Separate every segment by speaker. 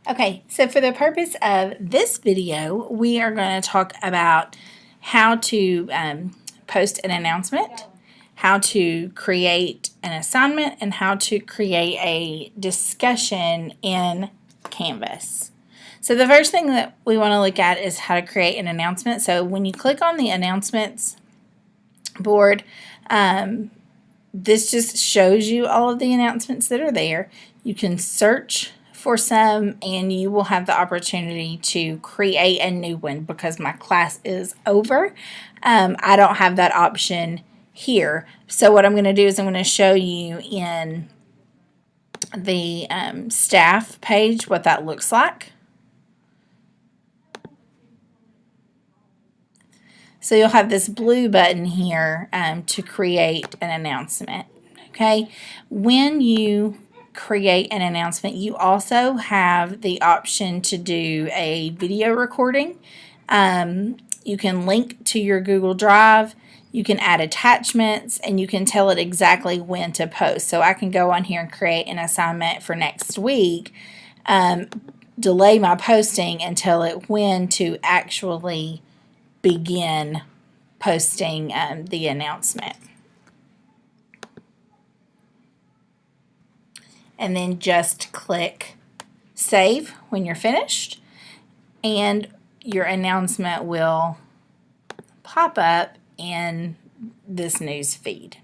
Speaker 1: Okay, so for the purpose of this video, we are going to talk about how to post an announcement, how to create an assignment, and how to create a discussion in Canvas. So the first thing that we want to look at is how to create an announcement. So when you click on the announcements board, this just shows you all of the announcements that are there. You can search for some and you will have the opportunity to create a new one. Because my class is over, I don't have that option here. So what I'm going to do is I'm going to show you in the staff page what that looks like. So you'll have this blue button here to create an announcement. Okay, when you create an announcement, you also have the option to do a video recording. You can link to your Google Drive, you can add attachments, and you can tell it exactly when to post. So I can go on here and create an assignment for next week, delay my posting and tell it when to actually begin posting the announcement. And then just click save when you're finished, and your announcement will pop up in this news feed.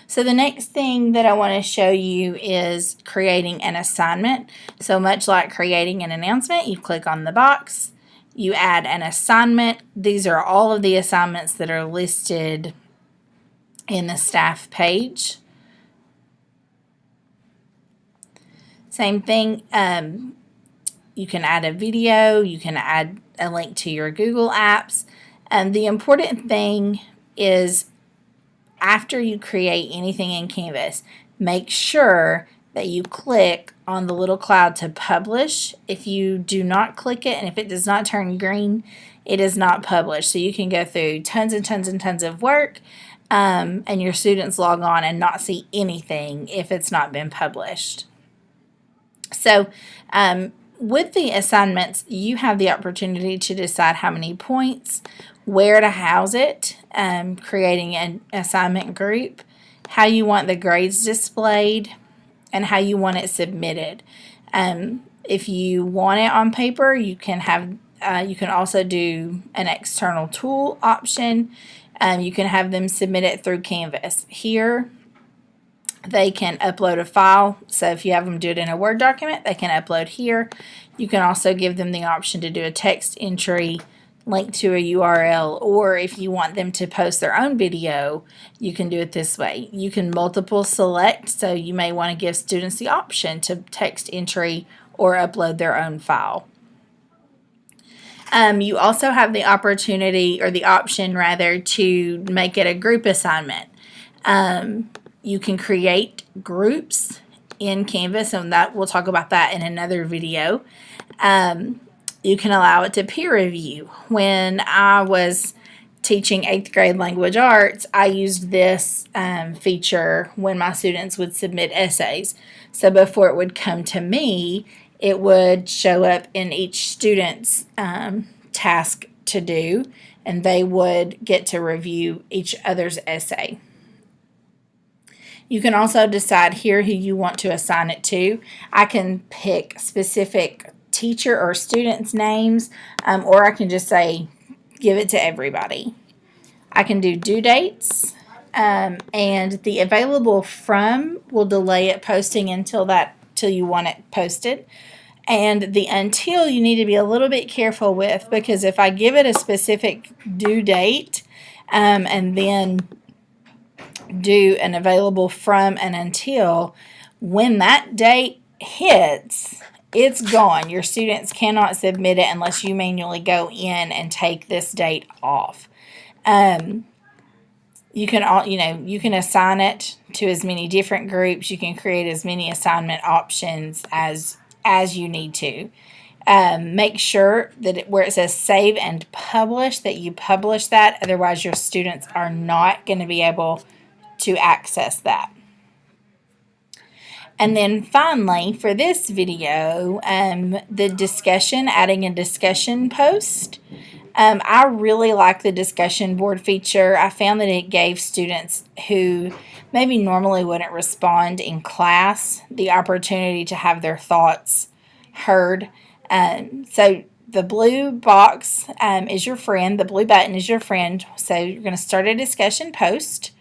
Speaker 1: So the next thing that I want to show you is creating an assignment. So much like creating an announcement, you click on the box, you add an assignment. These are all of the assignments that are listed in the staff page. Same thing, you can add a video, you can add a link to your Google Apps. The important thing is after you create anything in Canvas, make sure that you click on the little cloud to publish. If you do not click it and if it does not turn green, it is not published. So you can go through tons and tons and tons of work and your students log on and not see anything if it's not been published. So with the assignments, you have the opportunity to decide how many points, where to house it, creating an assignment group, how you want the grades displayed, and how you want it submitted. If you want it on paper, you can have you can also do an external tool option. You can have them submit it through Canvas. Here, they can upload a file. So if you have them do it in a Word document, they can upload here. You can also give them the option to do a text entry, link to a URL, or if you want them to post their own video, you can do it this way. You can multiple select, so you may want to give students the option to text entry or upload their own file. You also have the opportunity, or the option rather, to make it a group assignment. You can create groups in Canvas, and that we'll talk about that in another video. You can allow it to peer review. When I was teaching 8th grade language arts, I used this feature when my students would submit essays. So before it would come to me, it would show up in each student's task to do, and they would get to review each other's essay. You can also decide here who you want to assign it to. I can pick specific teacher or students' names, or I can just say give it to everybody. I can do due dates, and the available from will delay it posting until you want it posted. And the until you need to be a little bit careful with, because if I give it a specific due date and then do an available from and until, when that date hits, it's gone. Your students cannot submit it unless you manually go in and take this date off. You can assign it to as many different groups. You can create as many assignment options as you need to. Make sure that where it says save and publish, that you publish that. Otherwise, your students are not going to be able to access that. And then finally, for this video, the discussion, adding a discussion post. I really like the discussion board feature. I found that it gave students who maybe normally wouldn't respond in class the opportunity to have their thoughts heard. So the blue box is your friend. The blue button is your friend. So you're going to start a discussion post.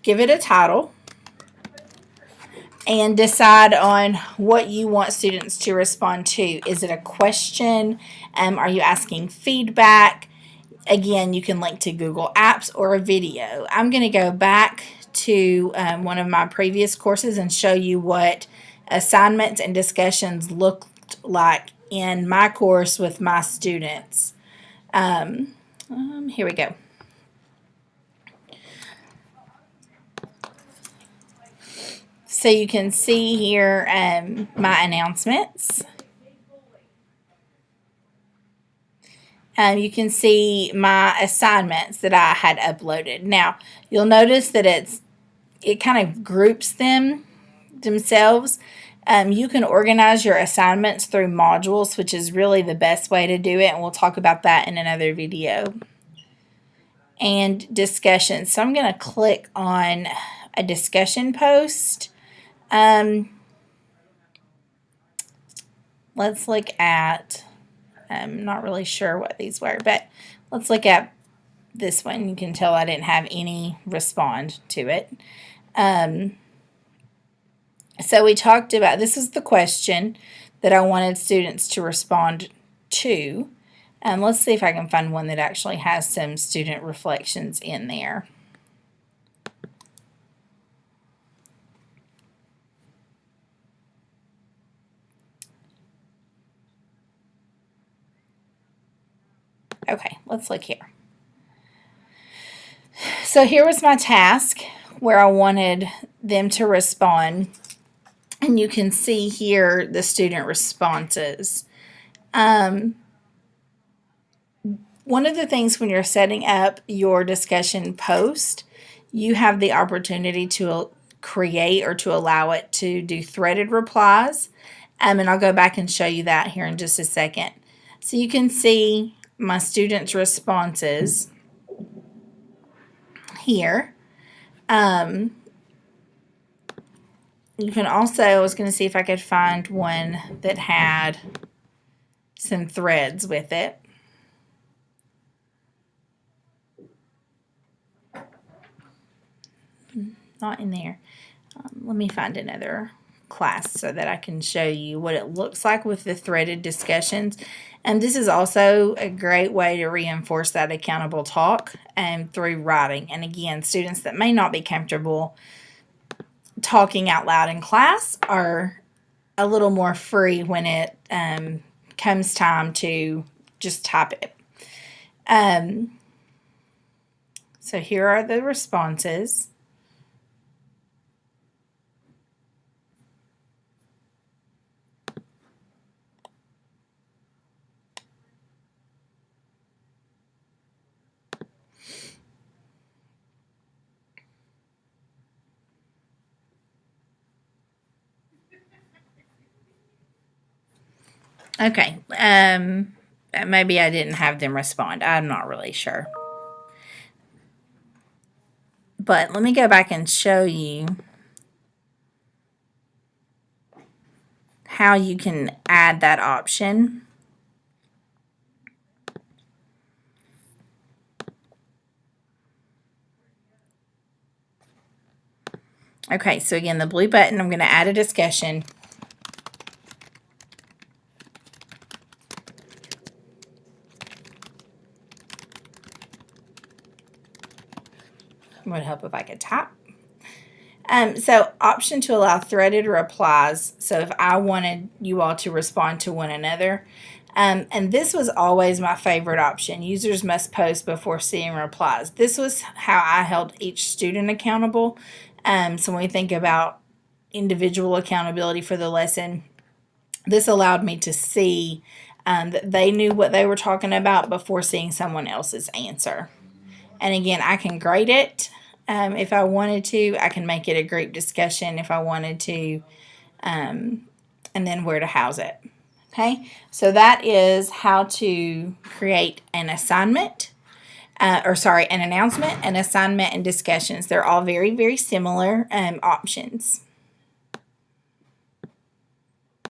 Speaker 1: Give it a title. And decide on what you want students to respond to. Is it a question? Are you asking feedback? Again, you can link to Google Apps or a video. I'm going to go back to one of my previous courses and show you what assignments and discussions looked like in my course with my students. Here we go. So you can see here my announcements. You can see my assignments that I had uploaded. Now, you'll notice that it kind of groups themselves. You can organize your assignments through modules, which is really the best way to do it, and we'll talk about that in another video. And discussion. So I'm going to click on a discussion post. Let's look at, I'm not really sure what these were, but let's look at this one. You can tell I didn't have any respond to it. So we talked about, this is the question that I wanted students to respond to. Let's see if I can find one that actually has some student reflections in there. Okay, let's look here. So here was my task where I wanted them to respond. And you can see here the student responses. One of the things when you're setting up your discussion post, you have the opportunity to create or to allow it to do threaded replies. And I'll go back and show you that here in just a second. So you can see my students' responses here. You can also, I was going to see if I could find one that had some threads with it. Not in there. Let me find another class so that I can show you what it looks like with the threaded discussions. And this is also a great way to reinforce that accountable talk through writing. And again, students that may not be comfortable talking out loud in class are a little more free when it comes time to just type it. So here are the responses. Okay, maybe I didn't have them respond. I'm not really sure. But let me go back and show you how you can add that option. Okay, so again, the blue button, I'm going to add a discussion. It would help if I could type. So option to allow threaded replies. So if I wanted you all to respond to one another. And this was always my favorite option. Users must post before seeing replies. This was how I held each student accountable. So when we think about individual accountability for the lesson, this allowed me to see that they knew what they were talking about before seeing someone else's answer. And again, I can grade it If I wanted to, I can make it a group discussion if I wanted to, and then where to house it. Okay, so that is how to create an assignment, an announcement, an assignment, and discussions. They're all very, very similar options.